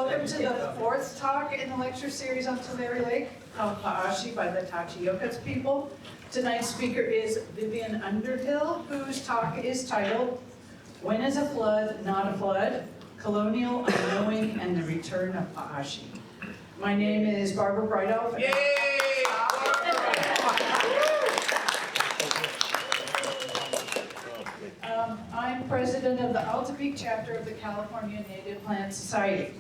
Welcome to the fourth talk in the lecture series on Tulare Lake, called Pa'ashi by the Tachiokas people. Tonight's speaker is Vivian Underhill, whose talk is titled, When is a Flood Not a Flood? Colonial, Unknowing, and the Return of Pa'ashi. My name is Barbara Breithoff. Yay! I'm president of the Alta Peak chapter of the California Native Plant Society.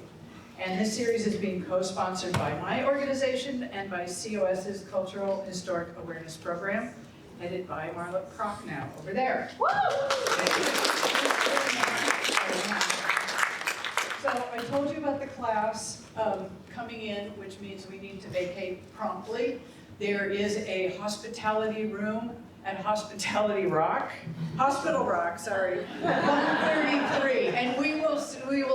And this series is being co-sponsored by my organization and by COS's Cultural Historic Awareness Program, headed by Marla Prochnow over there. Woo! So I told you about the class coming in, which means we need to vacate promptly. There is a hospitality room at Hospital Rock, 133, and we will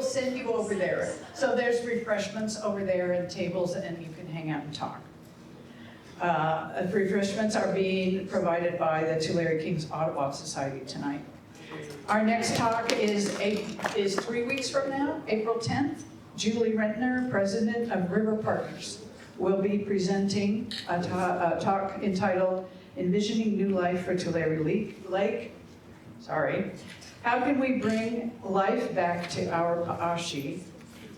send you over there. So there's refreshments over there and tables, and you can hang out and talk. Refreshments are being provided by the Tulare Kings Audubon Society tonight. Our next talk is 3 weeks from now, April 10th. Julie Rentner, president of River Partners, will be presenting a talk entitled Envisioning New Life for Tulare Lake. How can we bring life back to our Pa'ashi,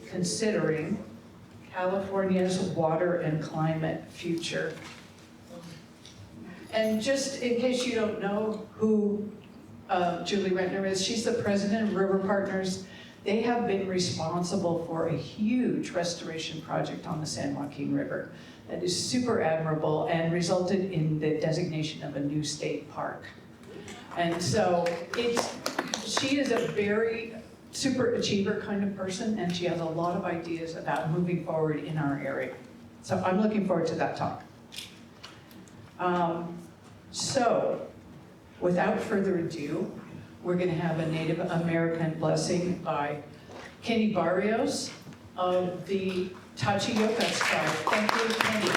considering California's water and climate future? And just in case you don't know who Julie Rentner is, she's the president of River Partners. They have been responsible for a huge restoration project on the San Joaquin River that is super admirable and resulted in the designation of a new state park. And so she is a very super achiever kind of person, and she has a lot of ideas about moving forward in our area. So I'm looking forward to that talk. So without further ado, we're going to have a Native American blessing by Kenny Barrios of the Tachiokas tribe. Thank you, Kenny.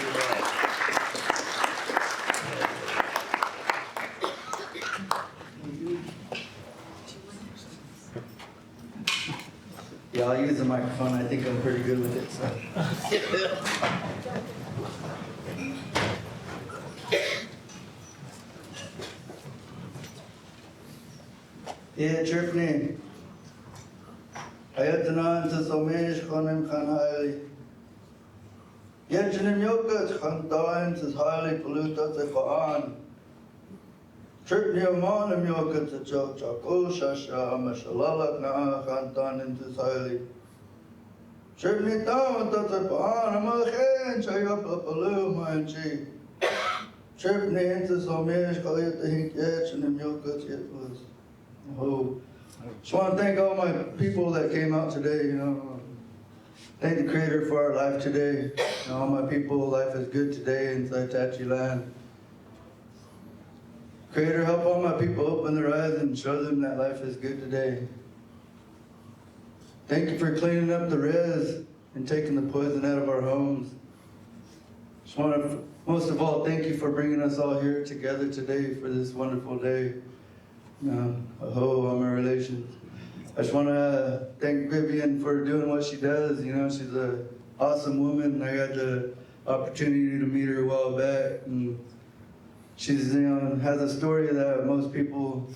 Yeah, I'll use the microphone. I think I'm pretty good with it. So. Yeah, Chirpney. Ayatanan to Somesh Konem Khanhali. Yetchanim Yokas Khantain to highly polluted the Pa'an. Chirpney Amanam Yokas to Chako Shasha Mashalalak Na Khantan into highly. Chirpney Town to the Pa'an Amachen Chayapa Palu Manchi. Chirpney into Somesh Kalit the Hink Yetchanim Yokas Yetwas. Oh, just want to thank all my people that came out today, Thank the Creator for our life today. All my people, life is good today inside Tachi land. Creator, help all my people open their eyes and show them that life is good today. Thank you for cleaning up the res and taking the poison out of our homes. Just want to, most of all, thank you for bringing us all here together today for this wonderful day. All my relations. I just want to thank Vivian for doing what she does. She's an awesome woman. I got the opportunity to meet her a while back, and she's has a story that most people.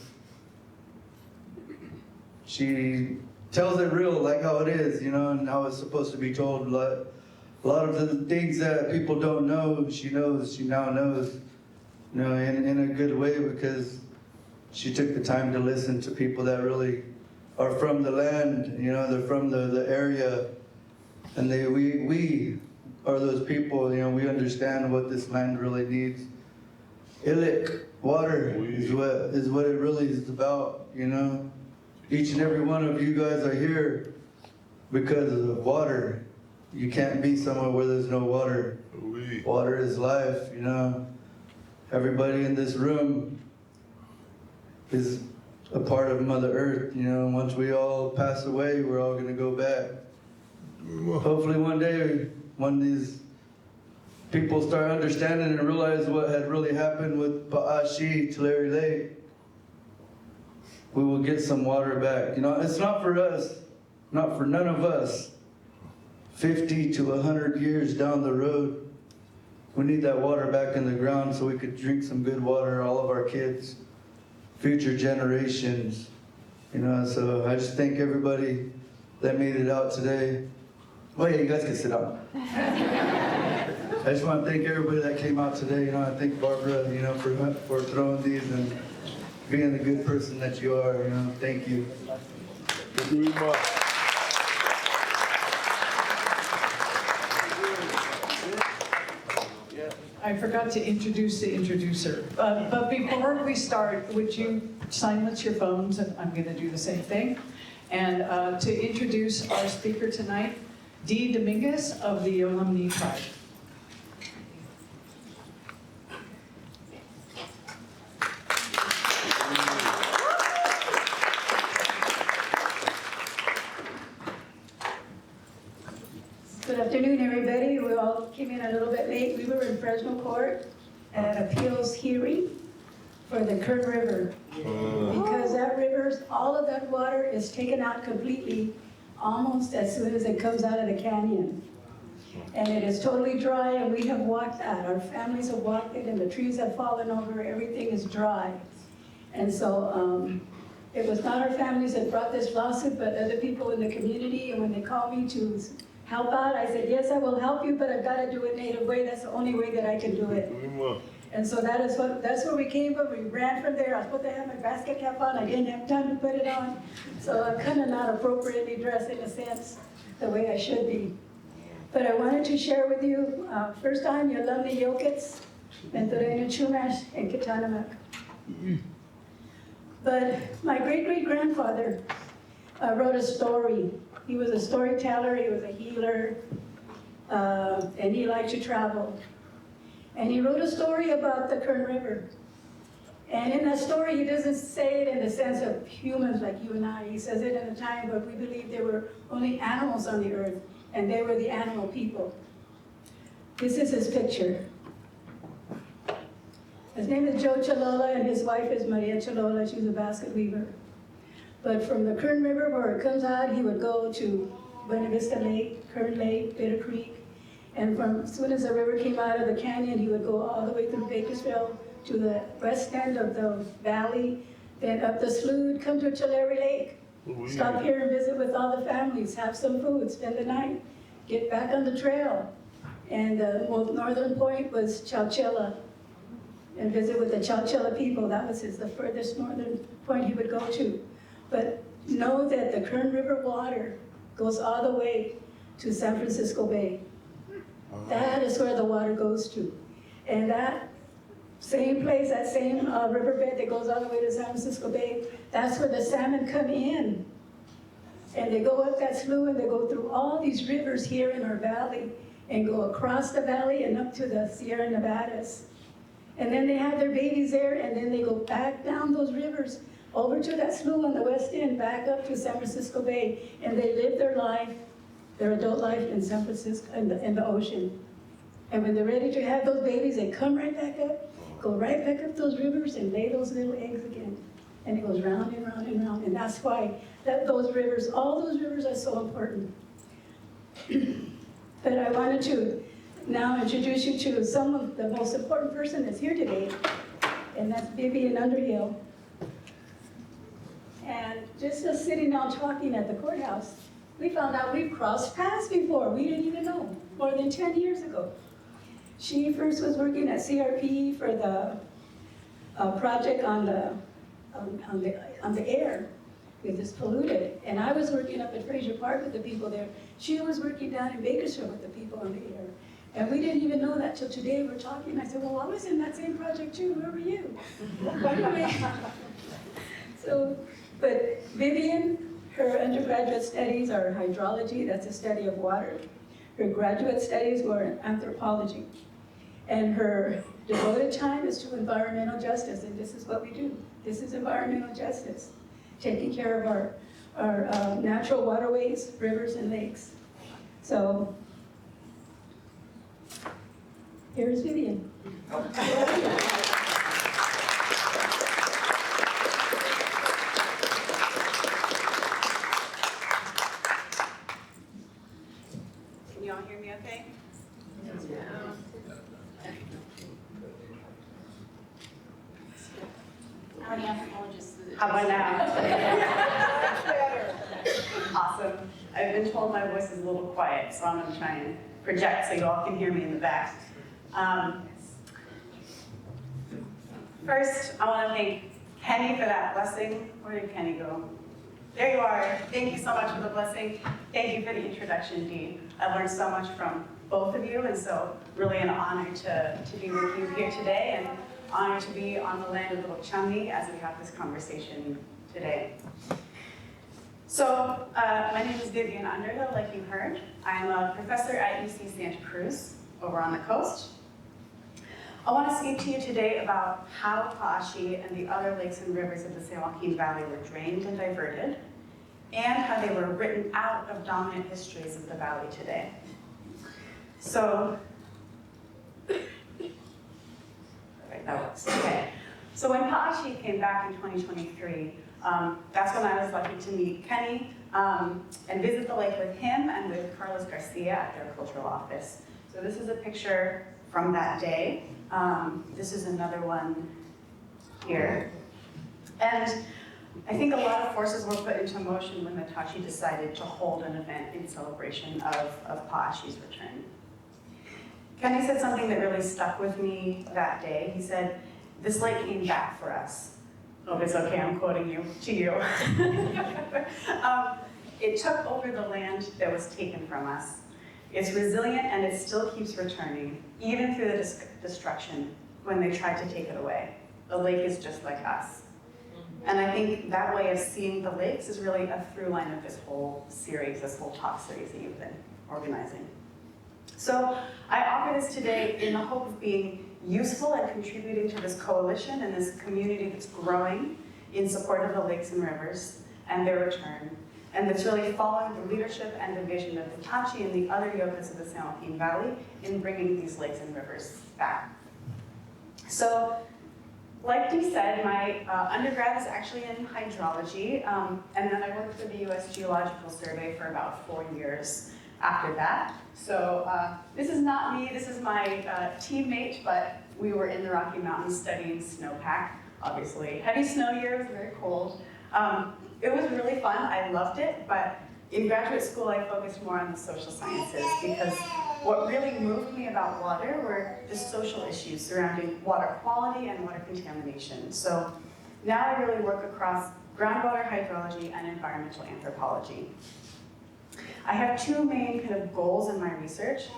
She tells it real, like how it is, and how it's supposed to be told. A lot of the things that people don't know, she knows. She now knows, in a good way, because she took the time to listen to people that really are from the land, they're from the area, and we are those people, we understand what this land really needs. Ilik, water, is what it really is about, Each and every one of you guys are here because of water. You can't be somewhere where there's no water. Water is life, Everybody in this room is a part of Mother Earth, Once we all pass away, we're all going to go back. Hopefully one day, when these people start understanding and realize what had really happened with Pa'ashi, Tulare Lake, we will get some water back. It's not for us, not for none of us. 50 to 100 years down the road, we need that water back in the ground so we could drink some good water, all of our kids, future generations. You know, so I just thank everybody that made it out today. Oh yeah, you guys can sit down. I just want to thank everybody that came out today. You know, I thank Barbara, you know, for throwing these and being the good person that you are. You know, thank you. Thank you very much. I forgot to introduce the introducer. But before we start, would you silence your phones? And I'm going to do the same thing. And to introduce our speaker tonight, Dee Dominguez of the Alumni Tribe. Good afternoon, everybody. We all came in a little bit late. We were in Fresno Court at an appeals hearing for the Kern River. Because that river, all of that water is taken out completely almost as soon as it comes out of the canyon. And it is totally dry, and we have walked that. Our families have walked it, and the trees have fallen over. Everything is dry. And so it was not our families that brought this lawsuit, but other people in the community. And when they called me to help out, I said, yes, I will help you, but I've got to do it Native way. That's the only way that I can do it. And so that's where we came from. We ran from there. I was supposed to have my basket cap on. I didn't have time to put it on. So I'm kind of not appropriately dressed in a sense, the way I should be. But I wanted to share with you, first time, your alumni Yokits, Mentoreno Chumash, and Kitanamak. But my great-great-grandfather wrote a story. He was a storyteller, he was a healer, and he liked to travel. And he wrote a story about the Kern River. And in that story, he doesn't say it in the sense of humans like you and I. He says it in a time where we believed there were only animals on the earth, and they were the animal people. This is his picture. His name is Joe Chalola, and his wife is Maria Chalola. She was a basket weaver. But from the Kern River, where it comes out, he would go to Buena Vista Lake, Kern Lake, Bitter Creek. And from as soon as the river came out of the canyon, he would go all the way through Bakersfield to the west end of the valley, then up the slough, come to Tulare Lake. Stop here and visit with all the families, have some food, spend the night, get back on the trail. And the most northern point was Chowchilla, and visit with the Chowchilla people. That was the furthest northern point he would go to. But know that the Kern River water goes all the way to San Francisco Bay. That is where the water goes to. And that same place, that same riverbed that goes all the way to San Francisco Bay, that's where the salmon come in. And they go up that slough and they go through all these rivers here in our valley and go across the valley and up to the Sierra Nevadas. And then they have their babies there, and then they go back down those rivers over to that slough on the west end, back up to San Francisco Bay, and they live their life, their adult life in San Francisco, in the ocean. And when they're ready to have those babies, they come right back up, go right back up those rivers and lay those little eggs again. And it goes round and round and round. And that's why those rivers, all those rivers are so important. But I wanted to now introduce you to some of the most important person that's here today, and that's Vivian Underhill. And just us sitting down talking at the courthouse, we found out we've crossed paths before. We didn't even know, more than 10 years ago. She first was working at CRP for the project on the air, because it's polluted. And I was working up at Fraser Park with the people there. She was working down in Bakersfield with the people on the air. And we didn't even know that till today we're talking. I said, well, I was in that same project too. Where were you? So, but Vivian, her undergraduate studies are hydrology. That's a study of water. Her graduate studies were in anthropology. And her devoted time is to environmental justice. And this is what we do. This is environmental justice, taking care of our natural waterways, rivers, and lakes. So, here's Vivian. you all hear me okay? How many anthropologists? How about now? Awesome. I've been told my voice is a little quiet, so I'm going to try and project so you all can hear me in the back. First, I want to thank Kenny for that blessing. Where did Kenny go? There you are. Thank you so much for the blessing. Thank you for the introduction, Dee. I learned so much from both of you, and so really an honor to be with you here today, and honored to be on the land of the Wachumni as we have this conversation today. So, my name is Vivian Underhill, like you heard. I'm a professor at UC Santa Cruz, over on the coast. I want to speak to you today about how Pa'ashi and the other lakes and rivers of the San Joaquin Valley were drained and diverted, and how they were written out of dominant histories of the valley today. So, that works. Okay. So when Pa'ashi came back in 2023, that's when I was lucky to meet Kenny and visit the lake with him and with Carlos Garcia at their cultural office. So this is a picture from that day. This is another one here. And I think a lot of forces were put into motion when the Tachi decided to hold an event in celebration of Pa'ashi's return. Kenny said something that really stuck with me that day. He said, "This lake came back for us." Oh, it's okay, I'm quoting you to you. It took over the land that was taken from us. It's resilient and it still keeps returning, even through the destruction when they tried to take it away. The lake is just like us. And I think that way of seeing the lakes is really a through line of this whole series, this whole talk series that you've been organizing. So I offer this today in the hope of being useful and contributing to this coalition and this community that's growing in support of the lakes and rivers and their return. And that's really following the leadership and the vision of the Tachi and the other yokas of the San Joaquin Valley in bringing these lakes and rivers back. So, like Dee said, my undergrad is actually in hydrology, and then I worked for the U.S. Geological Survey for about 4 years after that. So this is not me, this is my teammate, but we were in the Rocky Mountains studying snowpack, obviously. Heavy snow years, very cold. It was really fun, I loved it, but in graduate school I focused more on the social sciences because what really moved me about water were the social issues surrounding water quality and water contamination. So now I really work across groundwater hydrology and environmental anthropology. I have two main kind of goals in my research.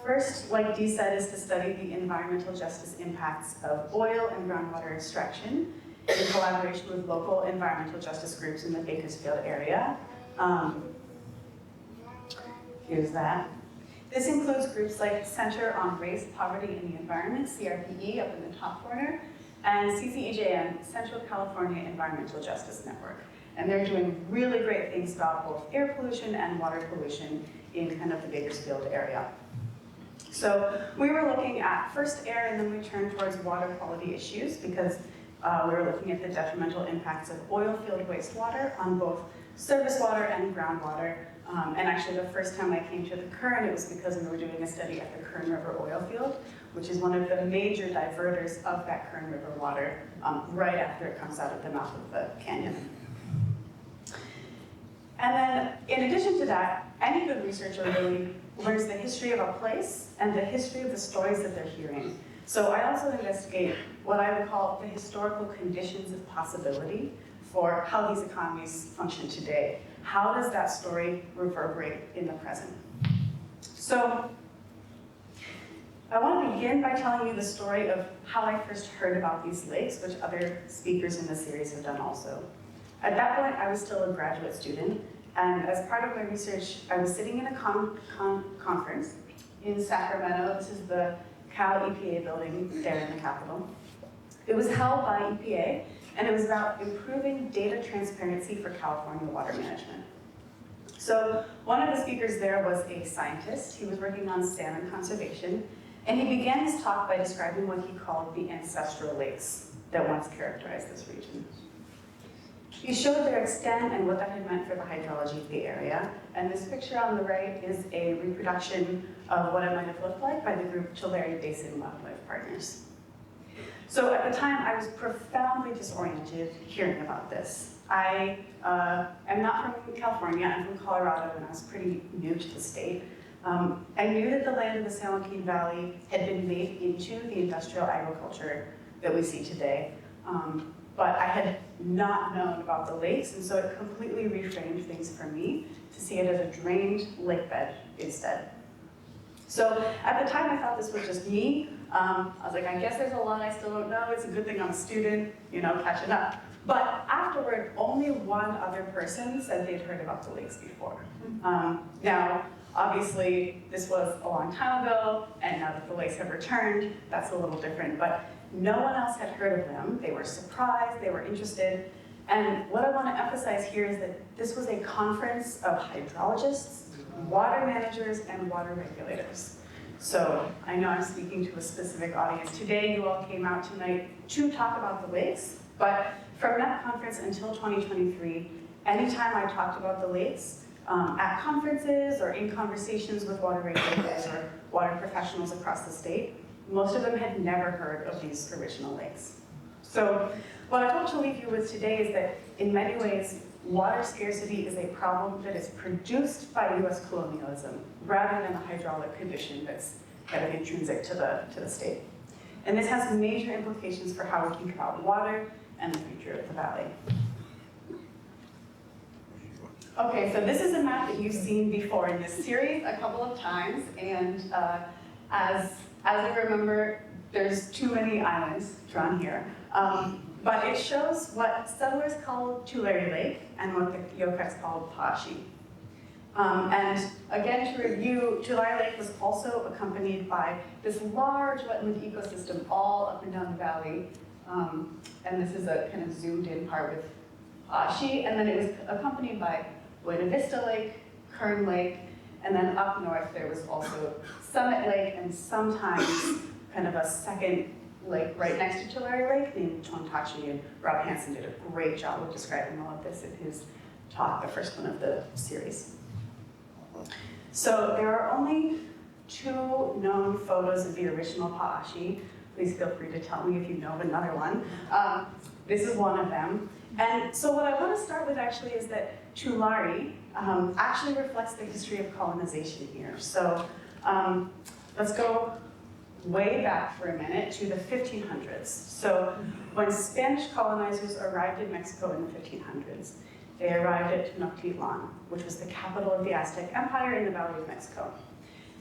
First, like Dee said, is to study the environmental justice impacts of oil and groundwater extraction in collaboration with local environmental justice groups in the Bakersfield area. Here's that. This includes groups like Center on Race, Poverty, and the Environment, CRPE, up in the top corner, and CCEJN, Central California Environmental Justice Network. And they're doing really great things about both air pollution and water pollution in kind of the Bakersfield area. So we were looking at first air, and then we turned towards water quality issues because we were looking at the detrimental impacts of oil-filled wastewater on both surface water and groundwater. And actually the first time I came to the Kern, it was because we were doing a study at the Kern River oil field, which is one of the major diverters of that Kern River water right after it comes out of the mouth of the canyon. And then, in addition to that, any good researcher really learns the history of a place and the history of the stories that they're hearing. So I also investigate what I would call the historical conditions of possibility for how these economies function today. How does that story reverberate in the present? So I want to begin by telling you the story of how I first heard about these lakes, which other speakers in the series have done also. At that point, I was still a graduate student, and as part of my research, I was sitting in a conference in Sacramento. This is the Cal EPA building there in the Capitol. It was held by EPA, and it was about improving data transparency for California water management. So one of the speakers there was a scientist. He was working on salmon conservation, and he began his talk by describing what he called the ancestral lakes that once characterized this region. He showed their extent and what that had meant for the hydrology of the area. And this picture on the right is a reproduction of what it might have looked like by the group Tulare Basin Wildlife Partners. So at the time, I was profoundly disoriented hearing about this. I am not from California, I'm from Colorado, and I was pretty new to the state. I knew that the land of the San Joaquin Valley had been made into the industrial agriculture that we see today, but I had not known about the lakes, and so it completely reframed things for me to see it as a drained lake bed instead. So at the time, I thought this was just me. I was like, I guess there's a lot I still don't know. It's a good thing I'm a student, you know, catching up. But afterward, only one other person said they'd heard about the lakes before. Now, obviously, this was a long time ago, and now that the lakes have returned, that's a little different. But no one else had heard of them. They were surprised, they were interested. And what I want to emphasize here is that this was a conference of hydrologists, water managers, and water regulators. So I know I'm speaking to a specific audience. Today, you all came out tonight to talk about the lakes, but from that conference until 2023, anytime I talked about the lakes, at conferences or in conversations with water regulators or water professionals across the state, most of them had never heard of these original lakes. So what I hope to leave you with today is that in many ways, water scarcity is a problem that is produced by US colonialism rather than a hydraulic condition that's kind of intrinsic to the state. And this has major implications for how we think about water and the future of the valley. Okay, so this is a map that you've seen before in this series a couple of times, and as I remember, there's too many islands drawn here. But it shows what settlers called Tulare Lake and what the Yokuts called Pa'ashi. And again, to review, Tulare Lake was also accompanied by this large wetland ecosystem all up and down the valley. And this is a kind of zoomed in part with Pa'ashi. And then it was accompanied by Buena Vista Lake, Kern Lake, and then up north there was also Summit Lake and sometimes kind of a second lake right next to Tulare Lake named Chontachi, and Rob Hansen did a great job of describing all of this in his talk, the first one of the series. So there are only 2 known photos of the original Pa'ashi. Please feel free to tell me if you know of another one. This is one of them. And so what I want to start with actually is that Tulare actually reflects the history of colonization here. So let's go way back for a minute to the 1500s. So when Spanish colonizers arrived in Mexico in the 1500s, they arrived at Tenochtitlan, which was the capital of the Aztec Empire in the Valley of Mexico.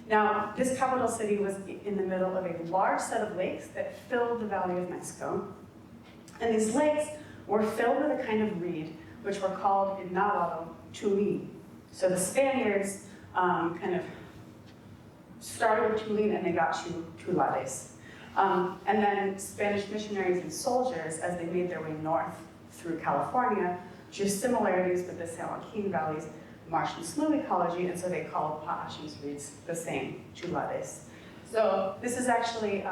Now, this capital city was in the middle of a large set of lakes that filled the Valley of Mexico. And these lakes were filled with a kind of reed, which were called in Nahuatl, tulin. So the Spaniards kind of started with tulin and they got to tulares. And then Spanish missionaries and soldiers, as they made their way north through California, drew similarities with the San Joaquin Valley's marsh and slough ecology, and so they called Pa'ashi's reeds the same, tulares. So this is actually,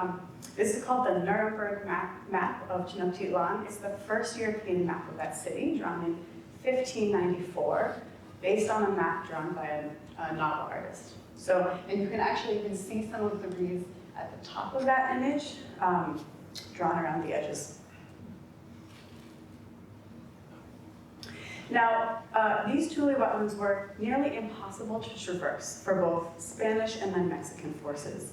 this is called the Nuremberg map of Tenochtitlan. It's the first European map of that city, drawn in 1594, based on a map drawn by a novel artist. So, and you can actually even see some of the reeds at the top of that image, drawn around the edges. Now, these Tule wetlands were nearly impossible to traverse for both Spanish and then Mexican forces.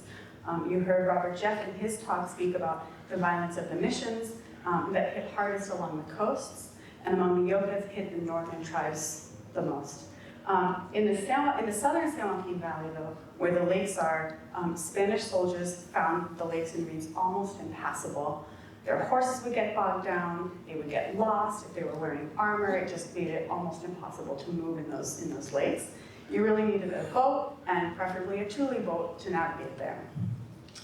You heard Robert Jeff in his talk speak about the violence of the missions that hit hardest along the coasts, and among the Yokuts hit the northern tribes the most. In the southern San Joaquin Valley, though, where the lakes are, Spanish soldiers found the lakes and reeds almost impassable. Their horses would get bogged down, they would get lost. If they were wearing armor, it just made it almost impossible to move in those lakes. You really needed a boat, and preferably a Thule boat, to navigate there.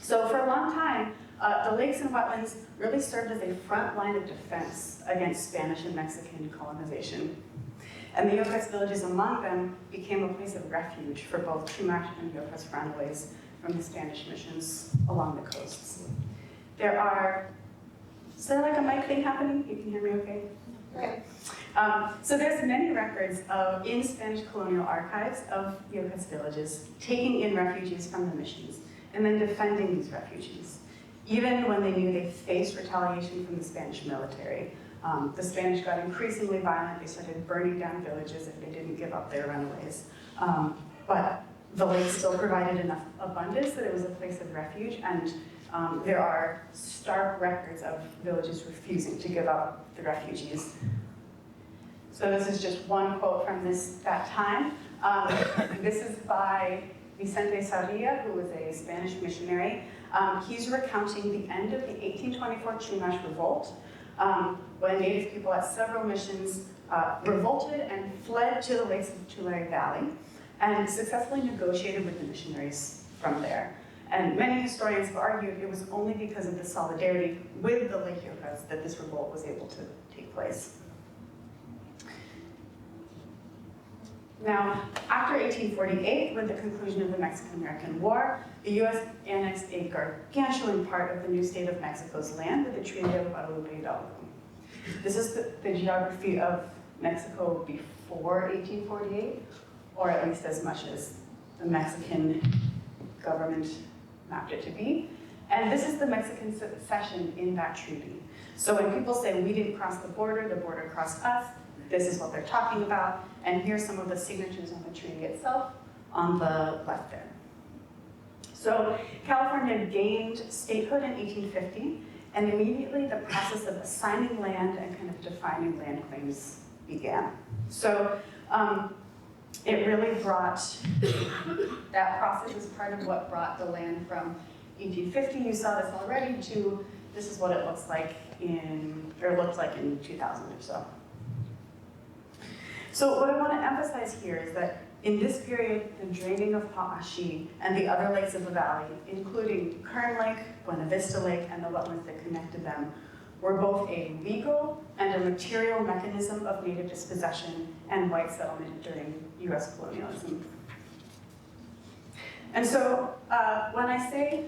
So for a long time, the lakes and wetlands really served as a front line of defense against Spanish and Mexican colonization. And the Yokuts villages among them became a place of refuge for both Chumash and Yokuts runaways from the Spanish missions along the coasts. Is there like a mic thing happening? You can hear me okay? Okay. So there's many records in Spanish colonial archives of Yokuts villages taking in refugees from the missions and then defending these refugees, even when they knew they faced retaliation from the Spanish military. The Spanish got increasingly violent. They started burning down villages if they didn't give up their runaways. But the lake still provided enough abundance that it was a place of refuge, and there are stark records of villages refusing to give up the refugees. So this is just one quote from that time. This is by Vicente Sarria, who was a Spanish missionary. He's recounting the end of the 1824 Chumash revolt, when Native people at several missions revolted and fled to the lakes of the Tulare Valley and successfully negotiated with the missionaries from there. And many historians have argued it was only because of the solidarity with the Lake Yokuts that this revolt was able to take place. Now, after 1848, with the conclusion of the Mexican-American War, the U.S. annexed a gargantuan part of the new state of Mexico's land with the Treaty of Guadalupe Hidalgo. This is the geography of Mexico before 1848, or at least as much as the Mexican government mapped it to be. And this is the Mexican cession in that treaty. So when people say we didn't cross the border crossed us, this is what they're talking about. And here's some of the signatures on the treaty itself on the left there. So California gained statehood in 1850, and immediately the process of assigning land and kind of defining land claims began. So it really brought, that process is part of what brought the land from 1850, you saw this already, to this is what it looks like looked like in 2000 or so. So what I want to emphasize here is that in this period, the draining of Pa'ashi and the other lakes of the valley, including Kern Lake, Buena Vista Lake, and the wetlands that connected them, were both a legal and a material mechanism of native dispossession and white settlement during US colonialism. And so when I say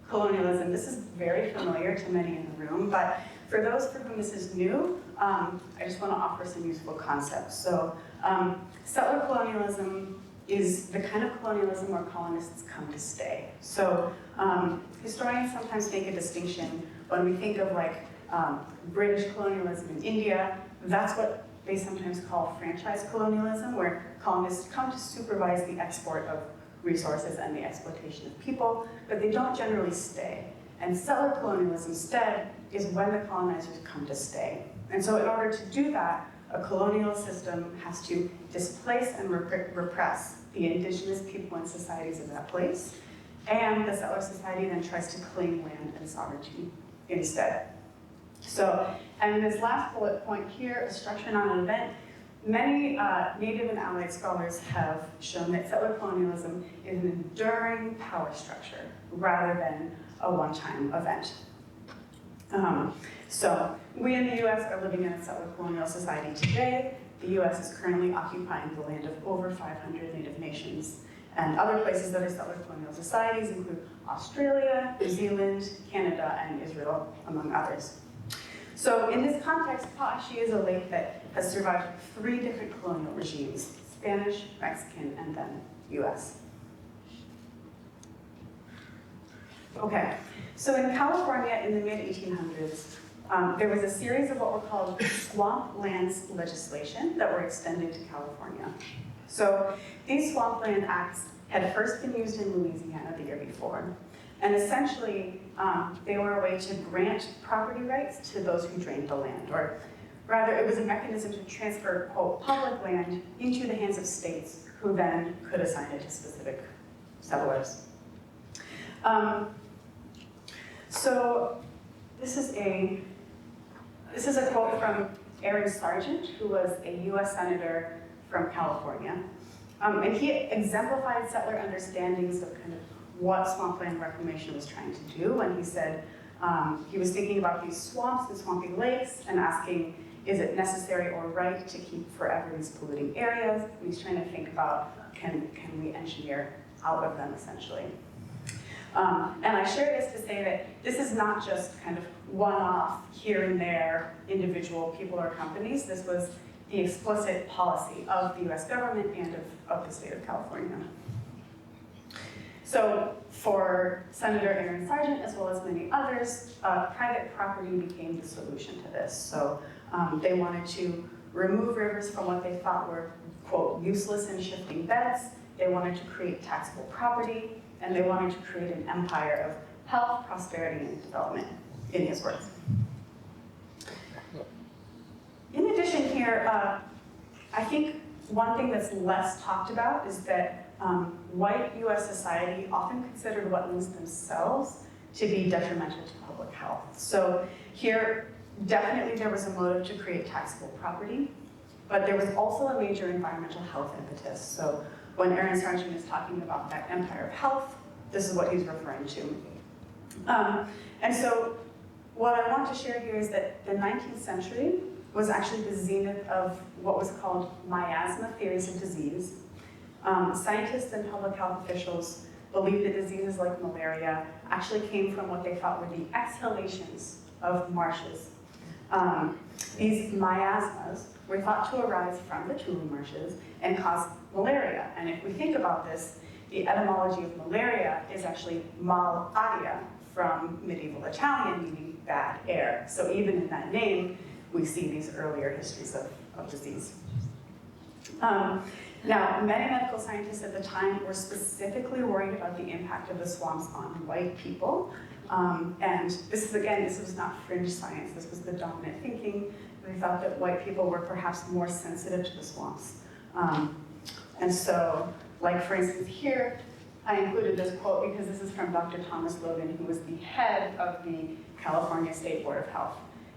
colonialism, this is very familiar to many in the room, but for those for whom this is new, I just want to offer some useful concepts. So settler colonialism is the kind of colonialism where colonists come to stay. So historians sometimes make a distinction when we think of like British colonialism in India. That's what they sometimes call franchise colonialism, where colonists come to supervise the export of resources and the exploitation of people, but they don't generally stay. And settler colonialism instead is when the colonizers come to stay. And so in order to do that, a colonial system has to displace and repress the indigenous people and societies of that place, and the settler society then tries to claim land and sovereignty instead. So, and this last bullet point here, a structure not an event, many Native and allied scholars have shown that settler colonialism is an enduring power structure rather than a one-time event. So we in the US are living in a settler colonial society today. The US is currently occupying the land of over 500 Native nations. And other places that are settler colonial societies include Australia, New Zealand, Canada, and Israel, among others. So in this context, Pa'ashi is a lake that has survived 3 different colonial regimes: Spanish, Mexican, and then US. Okay, so in California in the mid-1800s, there was a series of what were called swamp lands legislation that were extended to California. So these swampland acts had first been used in Louisiana the year before. And essentially, they were a way to grant property rights to those who drained the land. Or rather, it was a mechanism to transfer, quote, public land into the hands of states who then could assign it to specific settlers. So this is a quote from Aaron Sargent, who was a US Senator from California. And he exemplified settler understandings of kind of what swampland reclamation was trying to do. And he said he was thinking about these swamps and swampy lakes and asking, is it necessary or right to keep forever these polluting areas? And he's trying to think about, can we engineer out of them, essentially? And I share this to say that this is not just kind of one-off, here and there, individual people or companies. This was the explicit policy of the US government and of the state of California. So for Senator Aaron Sargent, as well as many others, private property became the solution to this. So they wanted to remove rivers from what they thought were, quote, useless and shifting beds. They wanted to create taxable property, and they wanted to create an empire of health, prosperity, and development, in his words. In addition here, I think one thing that's less talked about is that white US society often considered wetlands themselves to be detrimental to public health. So here, definitely there was a motive to create taxable property, but there was also a major environmental health impetus. So when Aaron Sargent is talking about that empire of health, this is what he's referring to. And so what I want to share here is that the 19th century was actually the zenith of what was called miasma theories of disease. Scientists and public health officials believed that diseases like malaria actually came from what they thought were the exhalations of marshes. These miasmas were thought to arise from the Tulare marshes and cause malaria. And if we think about this, the etymology of malaria is actually mal aria, from medieval Italian, meaning bad air. So even in that name, we see these earlier histories of disease. Now, many medical scientists at the time were specifically worried about the impact of the swamps on white people. And this was not fringe science, this was the dominant thinking. They thought that white people were perhaps more sensitive to the swamps. And so, like for instance here, I included this quote because this is from Dr. Thomas Logan, who was the head of the California State Board of Health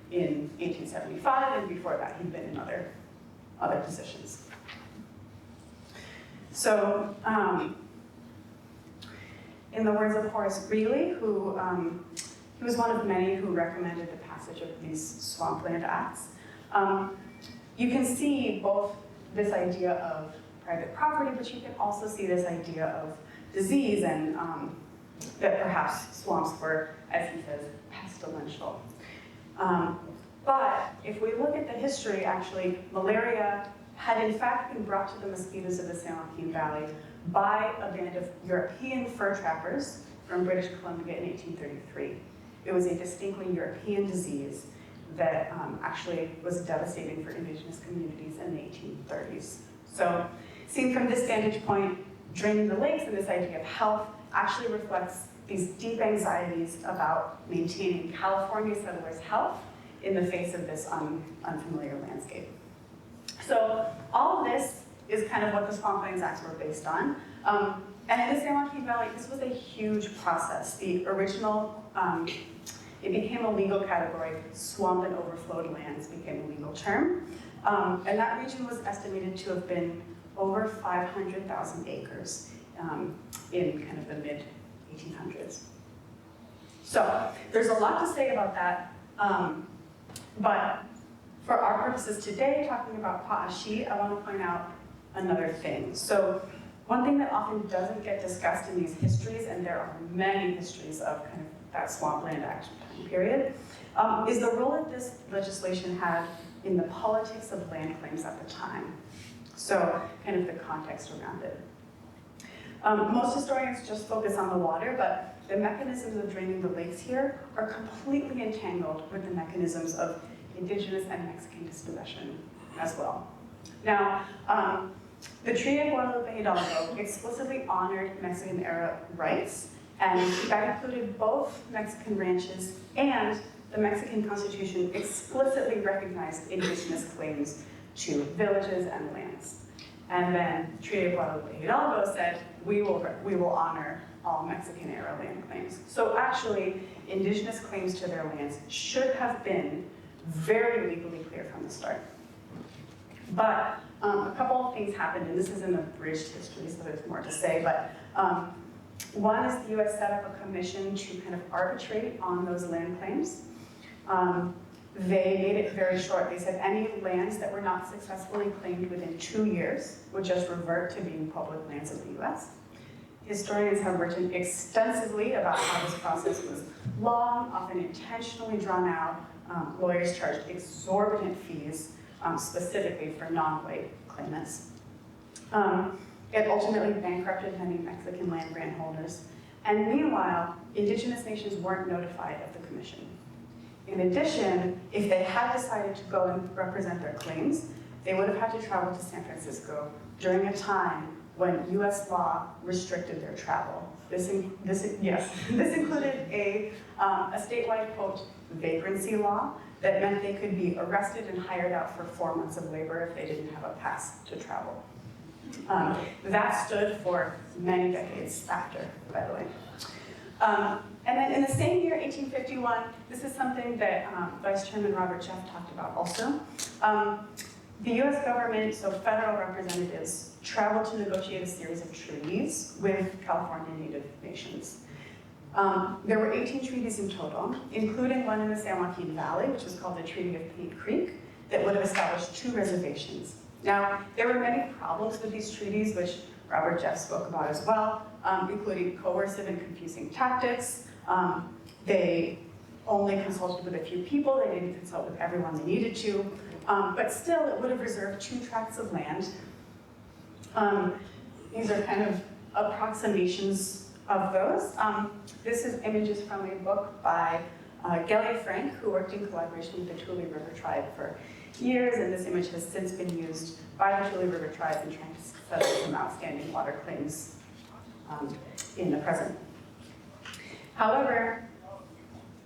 in 1875, and before that he'd been in other positions. So, in the words of Horace Greeley, who he was one of many who recommended the passage of these swampland acts, you can see both this idea of private property, but you can also see this idea of disease and that perhaps swamps were, as he says, pestilential. But if we look at the history, actually, malaria had in fact been brought to the mosquitoes of the San Joaquin Valley by a band of European fur trappers from British Columbia in 1833. It was a distinctly European disease that actually was devastating for indigenous communities in the 1830s. So, seen from this vantage point, draining the lakes and this idea of health actually reflects these deep anxieties about maintaining California settlers' health in the face of this unfamiliar landscape. So all of this is kind of what the Swamplands Acts were based on. And in the San Joaquin Valley, this was a huge process. The original, it became a legal category. Swamp and overflowed lands became a legal term. And that region was estimated to have been over 500,000 acres in kind of the mid-1800s. So there's a lot to say about that, but for our purposes today, talking about Pa'ashi, I want to point out another thing. So one thing that often doesn't get discussed in these histories, and there are many histories of kind of that Swampland Act time period, is the role that this legislation had in the politics of land claims at the time. So kind of the context around it. Most historians just focus on the water, but the mechanisms of draining the lakes here are completely entangled with the mechanisms of indigenous and Mexican dispossession as well. Now, the Treaty of Guadalupe Hidalgo explicitly honored Mexican-era rights, and that included both Mexican ranches, and the Mexican Constitution explicitly recognized indigenous claims to villages and lands. And then Treaty of Guadalupe Hidalgo said, we will honor all Mexican-era land claims. So actually, indigenous claims to their lands should have been very legally clear from the start. But a couple of things happened, and this is an abridged history, so there's more to say, but one is the US set up a commission to kind of arbitrate on those land claims. They made it very short. They said any lands that were not successfully claimed within 2 years would just revert to being public lands of the US. Historians have written extensively about how this process was long, often intentionally drawn out. Lawyers charged exorbitant fees specifically for non-white claimants. It ultimately bankrupted many Mexican land grant holders. And meanwhile, indigenous nations weren't notified of the commission. In addition, if they had decided to go and represent their claims, they would have had to travel to San Francisco during a time when US law restricted their travel. This included a statewide, quote, vagrancy law that meant they could be arrested and hired out for 4 months of labor if they didn't have a pass to travel. That stood for many decades after, by the way. And then in the same year, 1851, this is something that Vice Chairman Robert Jeff talked about also. The US government, so federal representatives, traveled to negotiate a series of treaties with California Native nations. There were 18 treaties in total, including one in the San Joaquin Valley, which was called the Treaty of Paint Creek, that would have established 2 reservations. Now, there were many problems with these treaties, which Robert Jeff spoke about as well, including coercive and confusing tactics. They only consulted with a few people. They didn't consult with everyone they needed to. But still, it would have reserved 2 tracts of land. These are kind of approximations of those. This is images from a book by Gellia Frank, who worked in collaboration with the Tulare River Tribe for years, and this image has since been used by the Tulare River Tribe in trying to settle some outstanding water claims in the present. However,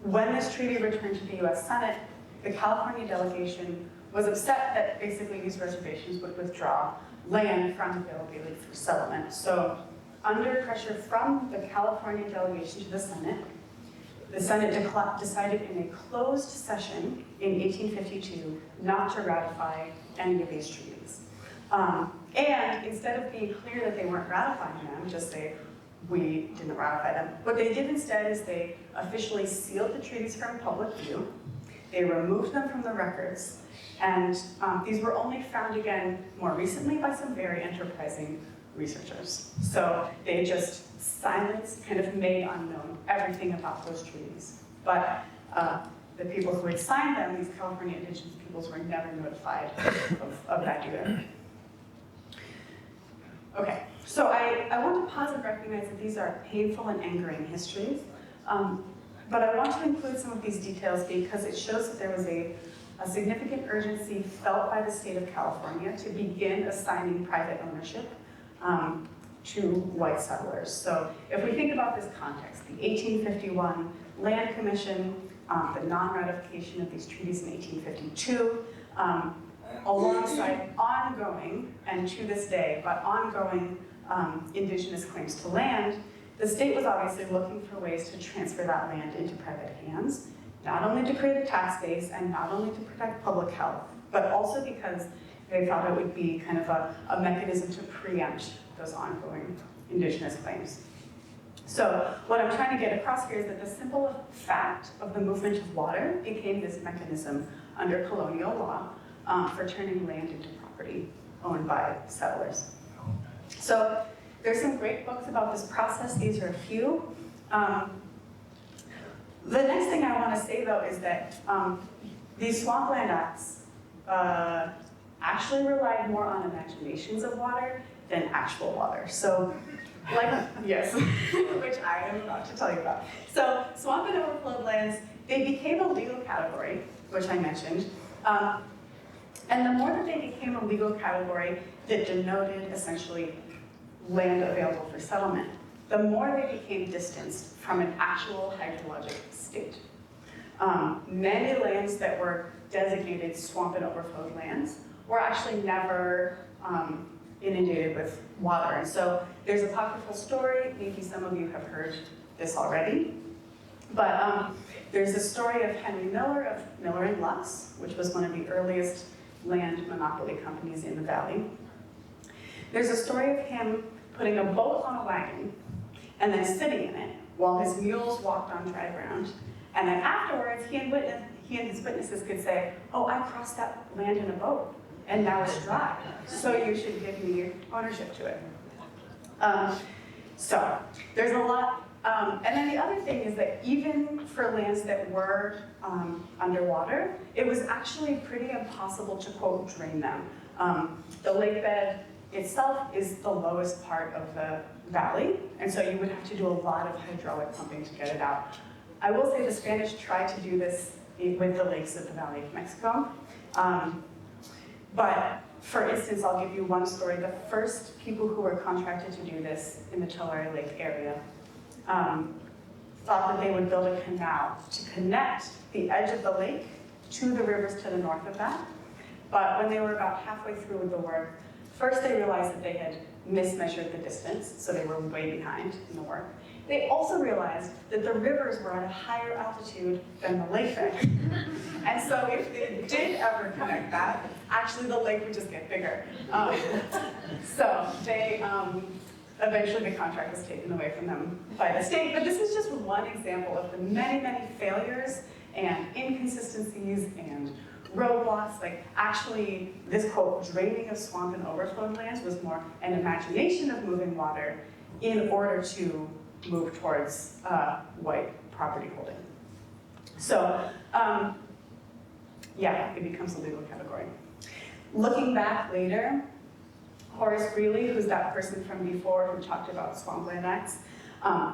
when this treaty returned to the US Senate, the California delegation was upset that basically these reservations would withdraw land from availability for settlement. So under pressure from the California delegation to the Senate decided in a closed session in 1852 not to ratify any of these treaties. And instead of being clear that they weren't ratifying them, just say, we didn't ratify them, what they did instead is they officially sealed the treaties from public view, they removed them from the records, and these were only found again more recently by some very enterprising researchers. So they just silenced, kind of made unknown everything about those treaties. But the people who had signed them, these California indigenous peoples, were never notified of that either. Okay, so I want to pause and recognize that these are painful and angering histories, but I want to include some of these details because it shows that there was a significant urgency felt by the state of California to begin assigning private ownership to white settlers. So if we think about this context, the 1851 Land Commission, the non-ratification of these treaties in 1852, alongside ongoing, and to this day, but ongoing indigenous claims to land, the state was obviously looking for ways to transfer that land into private hands, not only to create a tax base and not only to protect public health, but also because they thought it would be kind of a mechanism to preempt those ongoing indigenous claims. So what I'm trying to get across here is that the simple fact of the movement of water became this mechanism under colonial law for turning land into property owned by settlers. So there's some great books about this process. These are a few. The next thing I want to say, though, is that these swampland acts actually relied more on imaginations of water than actual water. So, like, yes, which I am about to tell you about. So, swamp and overflowed lands, they became a legal category, which I mentioned. And the more that they became a legal category that denoted essentially land available for settlement, the more they became distanced from an actual hydrologic state. Many lands that were designated swamp and overflowed lands were actually never inundated with water. And so there's a apocryphal story, maybe some of you have heard this already, but there's a story of Henry Miller of Miller and Lux, which was one of the earliest land monopoly companies in the valley. There's a story of him putting a boat on a wagon and then sitting in it while his mules walked on dry ground. And then afterwards, he and his witnesses could say, oh, I crossed that land in a boat, and now it's dry, so you should give me ownership to it. So there's a lot And then the other thing is that even for lands that were underwater, it was actually pretty impossible to, quote, drain them. The lake bed itself is the lowest part of the valley, and so you would have to do a lot of hydraulic pumping to get it out. I will say the Spanish tried to do this with the lakes of the Valley of Mexico. But for instance, I'll give you one story. The first people who were contracted to do this in the Tulare Lake area thought that they would build a canal to connect the edge of the lake to the rivers to the north of that. But when they were about halfway through with the work, first they realized that they had mismeasured the distance, so they were way behind in the work. They also realized that the rivers were at a higher altitude than the lake bed. And so if they did ever connect that, actually the lake would just get bigger. So they, eventually the contract was taken away from them by the state, but this is just one example of the many, many failures and inconsistencies and roadblocks. Like actually this, quote, draining of swamp and overflowed lands was more an imagination of moving water in order to move towards white property holding. So yeah, it becomes a legal category. Looking back later, Horace Greeley, who's that person from before who talked about swampland acts,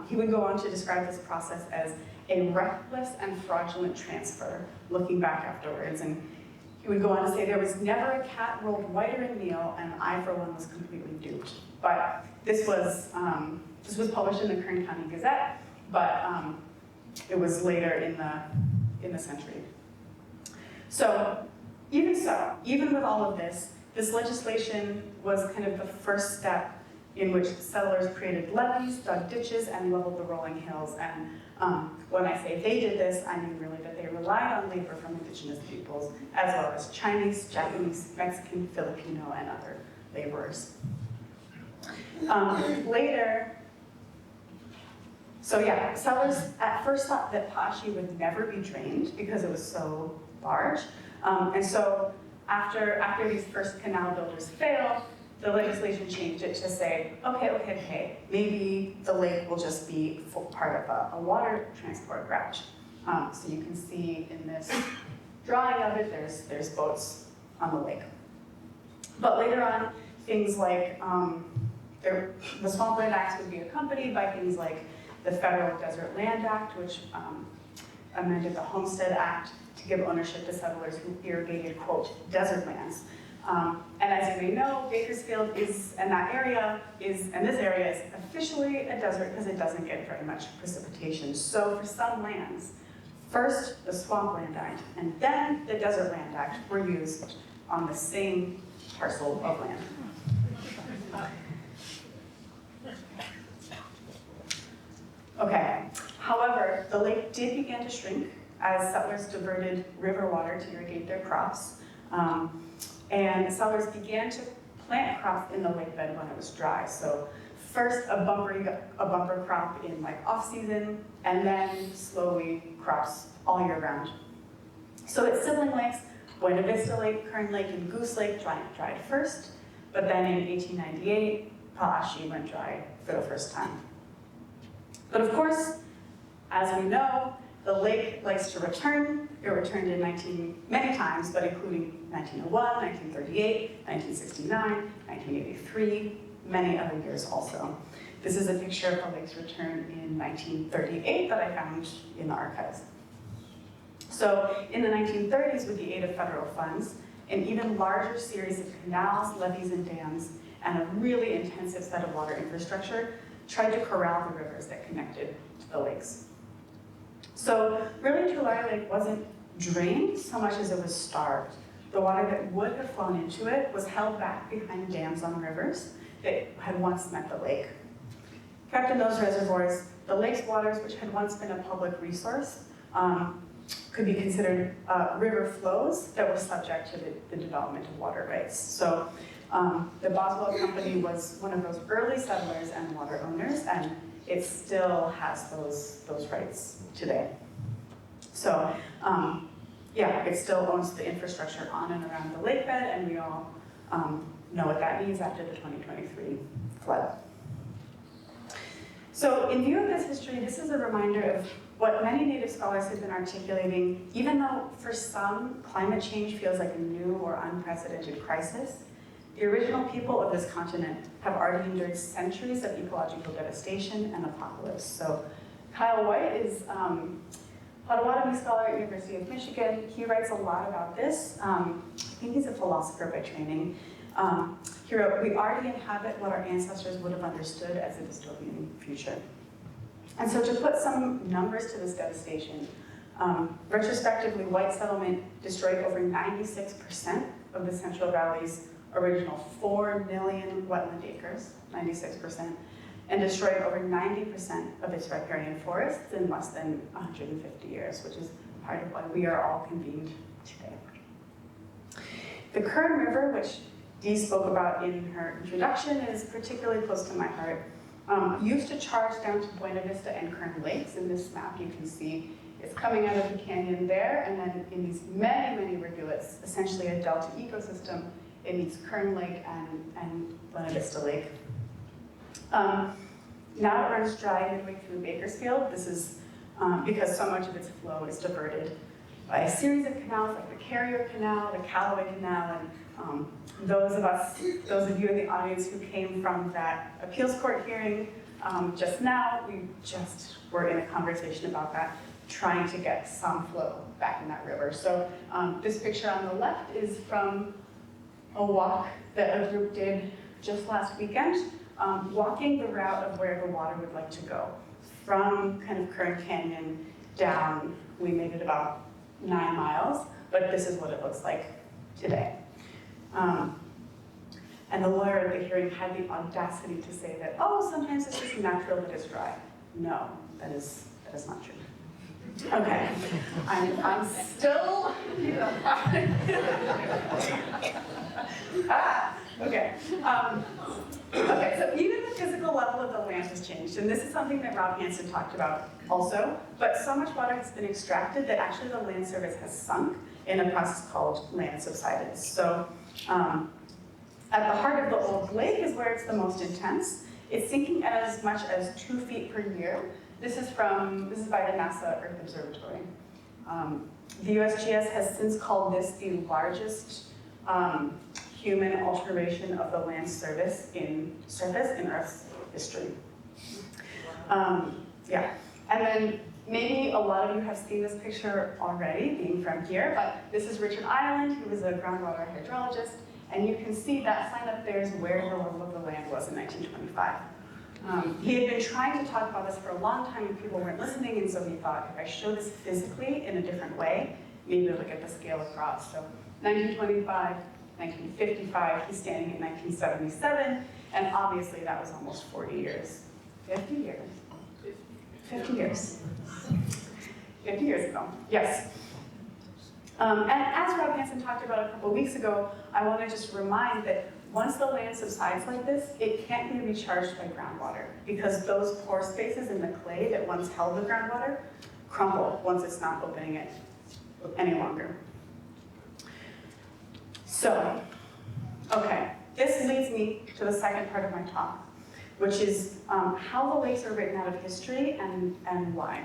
he would go on to describe this process as a reckless and fraudulent transfer, looking back afterwards. And he would go on to say, there was never a cat rolled whiter in meal, and I, for one, was completely duped. But this was published in the Kern County Gazette, but it was later in the century. So even with all of this, this legislation was kind of the first step in which settlers created levees, dug ditches, and leveled the rolling hills. And when I say they did this, I mean really that they relied on labor from indigenous peoples, as well as Chinese, Japanese, Mexican, Filipino, and other laborers. Later, so yeah, settlers at first thought that Pashi would never be drained because it was so large. And so after these first canal builders failed, the legislation changed it to say, okay, maybe the lake will just be part of a water transport route. So you can see in this drawing of it, there's boats on the lake. But later on, things like, the Swampland Acts would be accompanied by things like the Federal Desert Land Act, which amended the Homestead Act to give ownership to settlers who irrigated, quote, desert lands. And as you may know, Bakersfield this area is officially a desert because it doesn't get very much precipitation. So for some lands, first the Swampland Act and then the Desert Land Act were used on the same parcel of land. Okay, however, the lake did begin to shrink as settlers diverted river water to irrigate their crops. And settlers began to plant crops in the lake bed when it was dry. So first a bumper crop in like off season, and then slowly crops all year round. So its sibling lakes, Buena Vista Lake, Kern Lake, and Goose Lake dried first, but then in 1898, Pa'ashi went dry for the first time. But of course, as we know, the lake likes to return. It returned in many times, but including 1901, 1938, 1969, 1983, many other years also. This is a picture of the lake's return in 1938 that I found in the archives. So in the 1930s, with the aid of federal funds, an even larger series of canals, levees, and dams, and a really intensive set of water infrastructure tried to corral the rivers that connected to the lakes. So really, Tulare Lake wasn't drained so much as it was starved. The water that would have flown into it was held back behind dams on rivers that had once met the lake. Kept in those reservoirs, the lake's waters, which had once been a public resource, could be considered river flows that were subject to the development of water rights. So the Boswell Company was one of those early settlers and water owners, and it still has those rights today. So yeah, it still owns the infrastructure on and around the lake bed, and we all know what that means after the 2023 flood. So in view of this history, this is a reminder of what many Native scholars have been articulating, even though for some, climate change feels like a new or unprecedented crisis. The original people of this continent have already endured centuries of ecological devastation and apocalypse. So Kyle White is Potawatomi scholar at University of Michigan. He writes a lot about this. I think he's a philosopher by training. He wrote, "We already inhabit what our ancestors would have understood as a dystopian future." And so to put some numbers to this devastation, retrospectively, white settlement destroyed over 96% of the Central Valley's original 4 million wetland acres, 96%, and destroyed over 90% of its riparian forests in less than 150 years, which is part of why we are all convened today. The Kern River, which Dee spoke about in her introduction, is particularly close to my heart. Used to charge down to Buena Vista and Kern Lakes. In this map you can see it's coming out of the canyon there, and then in these many, many rivulets, essentially a delta ecosystem, it meets Kern Lake and Buena Vista Lake. Now it runs dry midway through Bakersfield. This is because so much of its flow is diverted by a series of canals like the Carrier Canal, the Callaway Canal, and those of you in the audience who came from that appeals court hearing just now, we just were in a conversation about that, trying to get some flow back in that river. So this picture on the left is from a walk that a group did just last weekend, walking the route of where the water would like to go. From kind of Kern Canyon down, we made it about 9 miles, but this is what it looks like today. And the lawyer at the hearing had the audacity to say that, oh, sometimes it's just natural that it's dry. No, that is not true. Okay, I'm still, okay. Okay, so even the physical level of the land has changed, and this is something that Rob Hansen talked about also, but so much water has been extracted that actually the land surface has sunk in a process called land subsidence. So at the heart of the old lake is where it's the most intense. It's sinking at as much as 2 feet per year. This is by the NASA Earth Observatory. The USGS has since called this the largest human alteration of the land surface in Earth's history. Yeah, and then maybe a lot of you have seen this picture already, being from here, but this is Richard Ireland, who was a groundwater hydrologist, and you can see that sign up there is where the level of the land was in 1925. He had been trying to talk about this for a long time and people weren't listening, and so he thought, if I show this physically in a different way, maybe we'll get the scale across. So 1925, 1955, he's standing in 1977, and obviously that was almost 40 years. 50 years. 50 years. 50 years ago, yes. And as Rob Hansen talked about a couple weeks ago, I want to just remind that once the land subsides like this, it can't be recharged by groundwater because those pore spaces in the clay that once held the groundwater crumble once it's not opening it any longer. So, okay, this leads me to the second part of my talk, which is how the lakes are written out of history and why.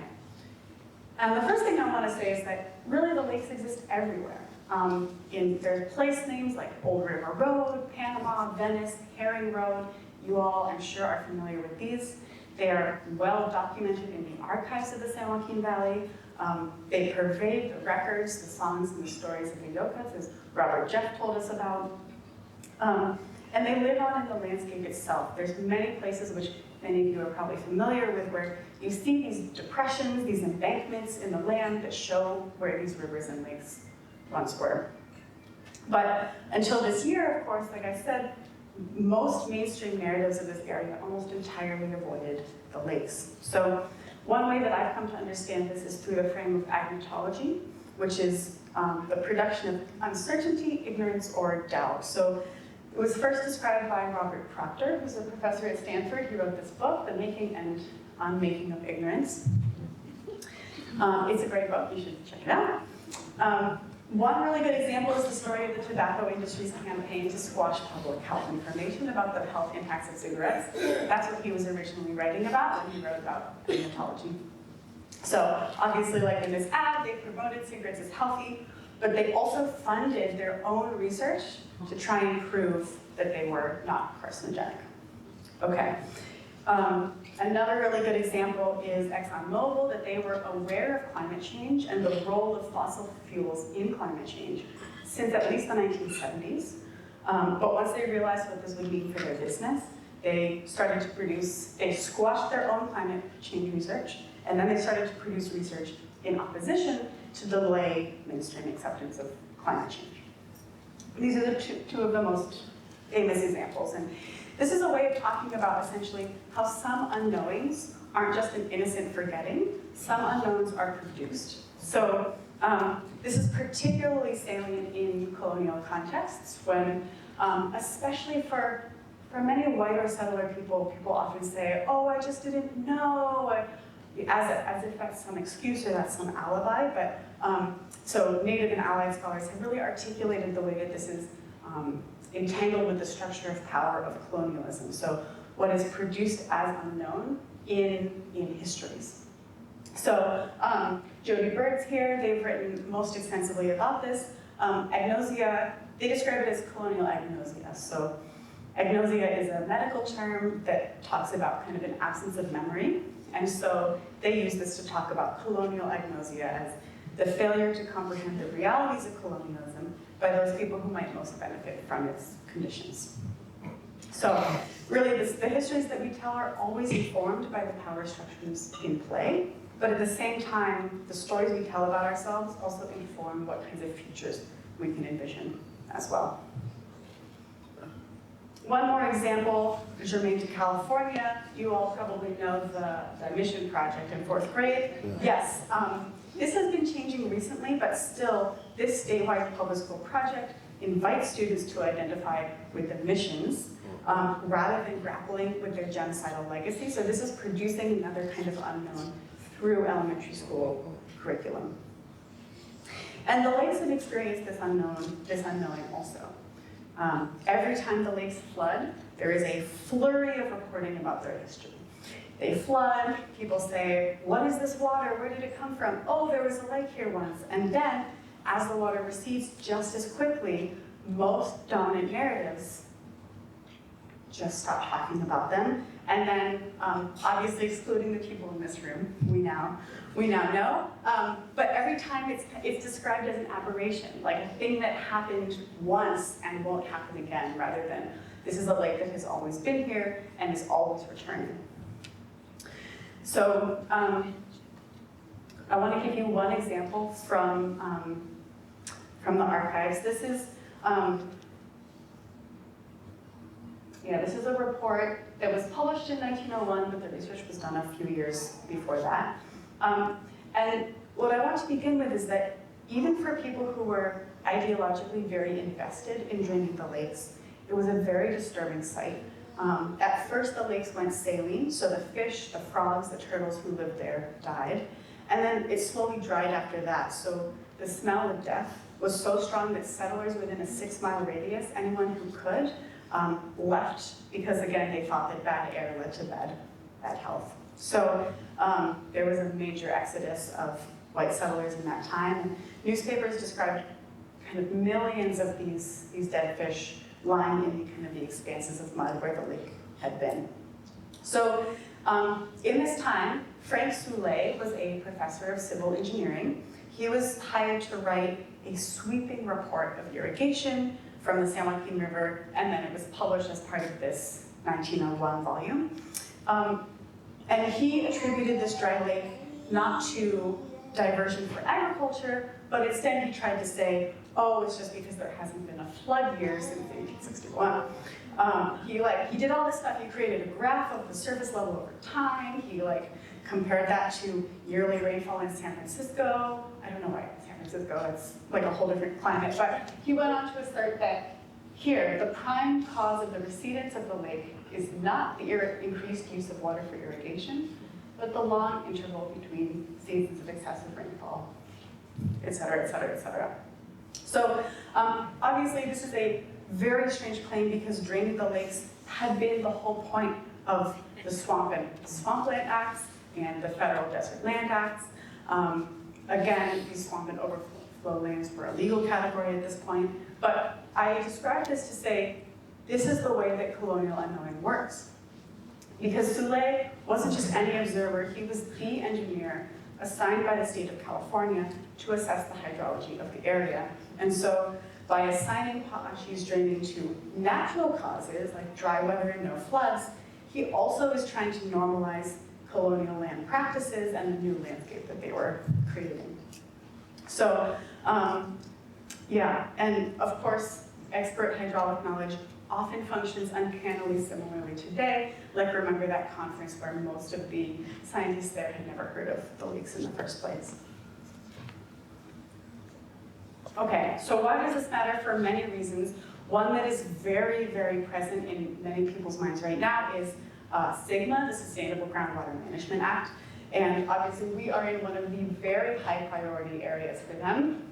And the first thing I want to say is that really the lakes exist everywhere. There's place names like Old River Road, Panama, Venice, Herring Road. You all, I'm sure, are familiar with these. They are well documented in the archives of the San Joaquin Valley. They pervade the records, the songs, and the stories of the Yokas, as Robert Jeff told us about. And they live on in the landscape itself. There's many places which many of you are probably familiar with where you see these depressions, these embankments in the land that show where these rivers and lakes once were. But until this year, of course, like I said, most mainstream narratives of this area almost entirely avoided the lakes. So one way that I've come to understand this is through the frame of agnotology, which is the production of uncertainty, ignorance, or doubt. So it was first described by Robert Proctor, who's a professor at Stanford. He wrote this book, The Making and Unmaking of Ignorance. It's a great book, you should check it out. One really good example is the story of the tobacco industry's campaign to squash public health information about the health impacts of cigarettes. That's what he was originally writing about when he wrote about anthropology. So obviously, like in this ad, they promoted cigarettes as healthy, but they also funded their own research to try and prove that they were not carcinogenic. Okay. Another really good example is ExxonMobil, that they were aware of climate change and the role of fossil fuels in climate change since at least the 1970s. But once they realized what this would mean for their business, they squashed their own climate change research, and then they started to produce research in opposition to delay mainstream acceptance of climate change. These are the two of the most famous examples. And this is a way of talking about essentially how some unknowings aren't just an innocent forgetting, some unknowns are produced. So this is particularly salient in colonial contexts when, especially for many white or settler people often say, oh, I just didn't know, as if that's some excuse or that's some alibi. But so Native and Allied scholars have really articulated the way that this is entangled with the structure of power of colonialism. So what is produced as unknown in histories. So Jody Bird's here, they've written most extensively about this. Agnosia, they describe it as colonial agnosia. So agnosia is a medical term that talks about kind of an absence of memory. And so they use this to talk about colonial agnosia as the failure to comprehend the realities of colonialism by those people who might most benefit from its conditions. So really, the histories that we tell are always informed by the power structures in play, but at the same time, the stories we tell about ourselves also inform what kinds of futures we can envision as well. One more example, germane to California. You all probably know the mission project in 4th grade. Yes, this has been changing recently, but still, this statewide public school project invites students to identify with the missions rather than grappling with their genocidal legacy. So this is producing another kind of unknown through elementary school curriculum. And the lakes have experienced this unknowing also. Every time the lakes flood, there is a flurry of reporting about their history. They flood, people say, what is this water? Where did it come from? Oh, there was a lake here once. And then, as the water recedes just as quickly, most dominant narratives just stop talking about them. And then, obviously excluding the people in this room, we now know. But every time it's described as an aberration, like a thing that happened once and won't happen again, rather than this is a lake that has always been here and is always returning. So I want to give you one example from the archives. This is this is a report that was published in 1901, but the research was done a few years before that. And what I want to begin with is that even for people who were ideologically very invested in draining the lakes, it was a very disturbing sight. At first, the lakes went saline, so the fish, the frogs, the turtles who lived there died. And then it slowly dried after that. So the smell of death was so strong that settlers within a 6-mile radius, anyone who could, left because, again, they thought that bad air led to bad health. So there was a major exodus of white settlers in that time. And newspapers described kind of millions of these dead fish lying in kind of the expanses of mud where the lake had been. So in this time, Frank Soule was a professor of civil engineering. He was hired to write a sweeping report of irrigation from the San Joaquin River, and then it was published as part of this 1901 volume. And he attributed this dry lake not to diversion for agriculture, but instead he tried to say, oh, it's just because there hasn't been a flood year since 1861. He did all this stuff. He created a graph of the surface level over time. He compared that to yearly rainfall in San Francisco. I don't know why San Francisco, it's like a whole different climate, but he went on to assert that here, the prime cause of the recedance of the lake is not the increased use of water for irrigation, but the long interval between seasons of excessive rainfall, et cetera, et cetera, et cetera. So obviously this is a very strange claim because draining the lakes had been the whole point of the Swampland Acts and the Federal Desert Land Acts. Again, these swamp and overflow lands were a legal category at this point, but I describe this to say this is the way that colonial unknowing works. Because Tulare wasn't just any observer, he was the engineer assigned by the state of California to assess the hydrology of the area. And so by assigning Pa'ashi's draining to natural causes like dry weather and no floods, he also is trying to normalize colonial land practices and the new landscape that they were creating. So, yeah, and of course, expert hydraulic knowledge often functions uncannily similarly today. Like, remember that conference where most of the scientists there had never heard of the lakes in the first place. Okay, so why does this matter? For many reasons. One that is very, very present in many people's minds right now is SGMA, the Sustainable Groundwater Management Act. And obviously we are in one of the very high priority areas for them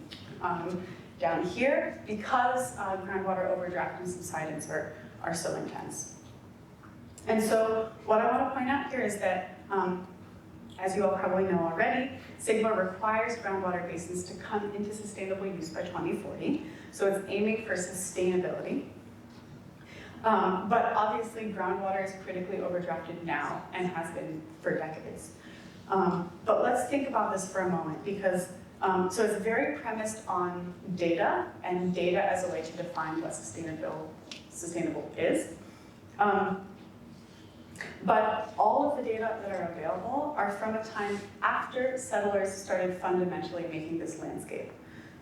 down here because groundwater overdraft and subsidence are so intense. And so what I want to point out here is that, as you all probably know already, SGMA requires groundwater basins to come into sustainable use by 2040. So it's aiming for sustainability. But obviously groundwater is critically overdrafted now and has been for decades. But let's think about this for a moment because so it's very premised on data and data as a way to define what sustainable is. But all of the data that are available are from a time after settlers started fundamentally making this landscape.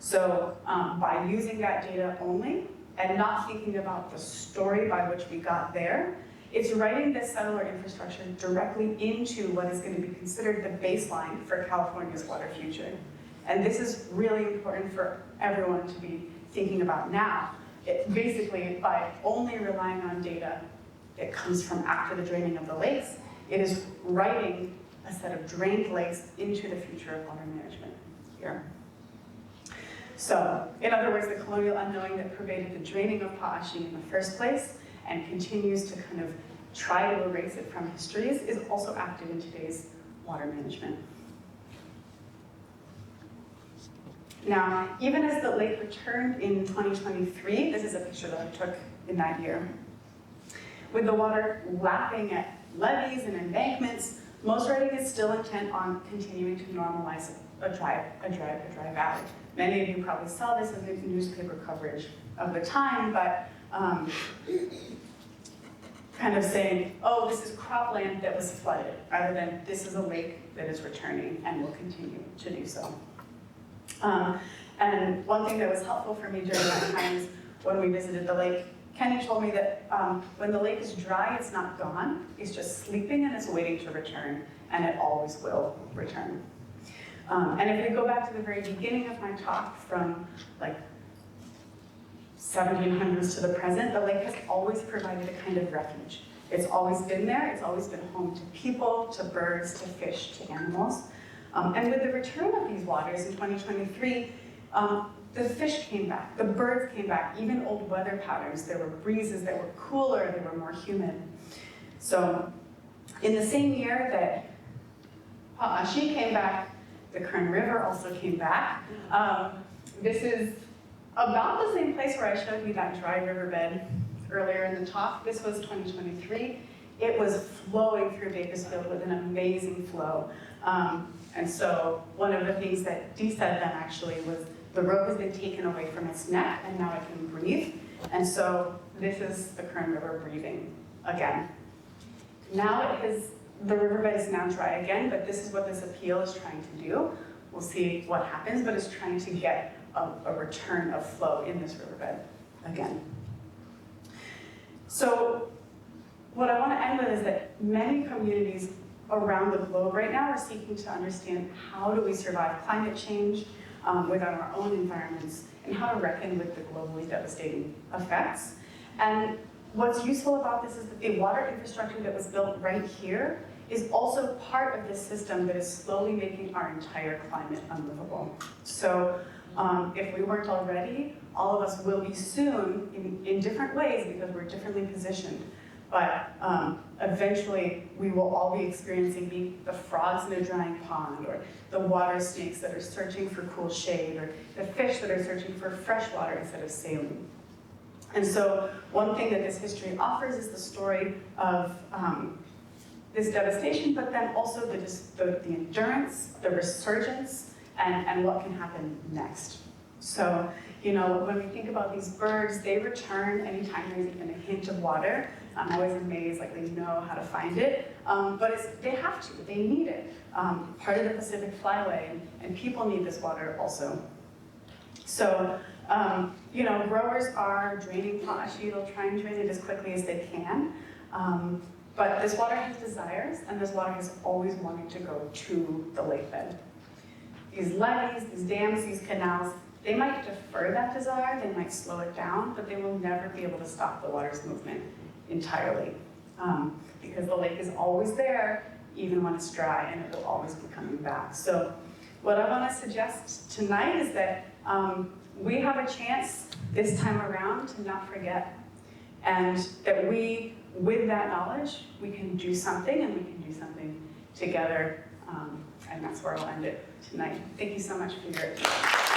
So by using that data only and not thinking about the story by which we got there, it's writing this settler infrastructure directly into what is going to be considered the baseline for California's water future. And this is really important for everyone to be thinking about now. Basically, by only relying on data that comes from after the draining of the lakes, it is writing a set of drained lakes into the future of water management here. So, in other words, the colonial unknowing that pervaded the draining of Pa'ashi in the first place and continues to kind of try to erase it from histories is also active in today's water management. Now, even as the lake returned in 2023, this is a picture that I took in that year, with the water lapping at levees and embankments, most writing is still intent on continuing to normalize a dry valley. Many of you probably saw this in the newspaper coverage of the time, but kind of saying, oh, this is cropland that was flooded, rather than this is a lake that is returning and will continue to do so. And one thing that was helpful for me during that time is when we visited the lake, Kenny told me that when the lake is dry, it's not gone. It's just sleeping and it's waiting to return, and it always will return. And if we go back to the very beginning of my talk from like 1700s to the present, the lake has always provided a kind of refuge. It's always been there. It's always been home to people, to birds, to fish, to animals. And with the return of these waters in 2023, the fish came back, the birds came back, even old weather patterns. There were breezes that were cooler, they were more humid. So in the same year that Pa'ashi came back, the Kern River also came back. This is about the same place where I showed you that dry riverbed earlier in the talk. This was 2023. It was flowing through Bakersfield with an amazing flow. And so one of the things that Dee said then actually was the rope has been taken away from its neck and now it can breathe. And so this is the Kern River breathing again. Now the riverbed is now dry again, but this is what this appeal is trying to do. We'll see what happens, but it's trying to get a return of flow in this riverbed again. So what I want to end with is that many communities around the globe right now are seeking to understand how do we survive climate change within our own environments and how to reckon with the globally devastating effects. And what's useful about this is that the water infrastructure that was built right here is also part of this system that is slowly making our entire climate unlivable. So If we weren't already, all of us will be soon in different ways because we're differently positioned. But eventually, we will all be experiencing the frogs in a drying pond, or the water snakes that are searching for cool shade, or the fish that are searching for fresh water instead of saline. And so one thing that this history offers is the story of this devastation, but then also the endurance, the resurgence, and what can happen next. So, you know, when we think about these birds, they return anytime there's even a hint of water. I'm always amazed, like they know how to find it, but they have to, they need it. Part of the Pacific Flyway, and people need this water also. So, you know, growers are draining potash. They'll try and drain it as quickly as they can. But this water has desires, and this water has always wanted to go to the lake bed. These levees, these dams, these canals, they might defer that desire, they might slow it down, but they will never be able to stop the water's movement entirely. Because the lake is always there, even when it's dry, and it will always be coming back. So what I want to suggest tonight is that we have a chance this time around to not forget, and that we, with that knowledge, we can do something, and we can do something together, and that's where I'll end it tonight. Thank you so much for your attention.